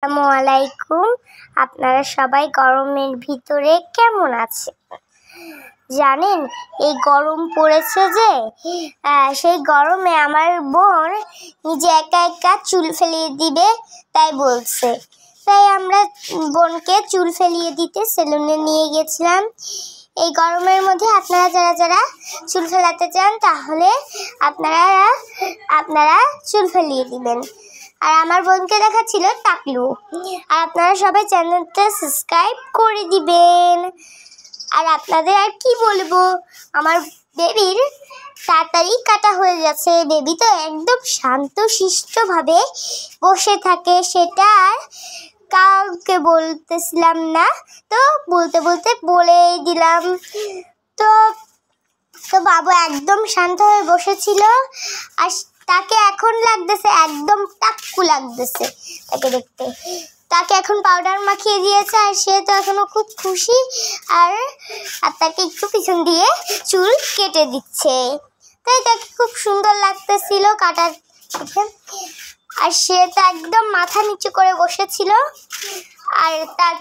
আসসালামু আলাইকুম। আপনারা সবাই গরমের ভিতরে কেমন আছেন? জানেন এই গরম পড়েছে যে সেই গরমে আমার বোন নিজে একা একা চুল ফেলিয়ে দিবে তাই বলছে। তাই আমরা বোনকে চুল ফেলিয়ে দিতে সেলুনে নিয়ে গেছিলাম। এই গরমের মধ্যে আপনারা যারা চুল ফেলাতে চান তাহলে আপনারা চুল ফেলিয়ে দিবেন। আর আমার বোনকে দেখাচ্ছিল টাকলু। আর আপনারা সবাই চ্যানেলটা সাবস্ক্রাইব করে দিবেন। আর আপনাদের আর কি বলবো, আমার বেবির তাড়াতাড়ি কাটা হয়ে যাচ্ছে। বেবি তো একদম শান্তশিষ্টভাবে বসে থাকে, সেটা আর কাউকে বলতেছিলাম না, তো বলতে বলেই দিলাম। তো বাবু একদম শান্ত হয়ে বসেছিল, আর তাকে এখন লাগতেছে একদম টাক্কু লাগতেছে তাকে দেখতে। তাকে এখন পাউডার মাখিয়ে দিয়েছে, আর সে তো এখনো খুব খুশি। আর তাকে একটু পিছন দিয়ে চুল কেটে দিচ্ছে, তাই তাকে খুব সুন্দর লাগতেছিল কাটার। আর সে তো একদম মাথা নিচু করে বসেছিল, আর তার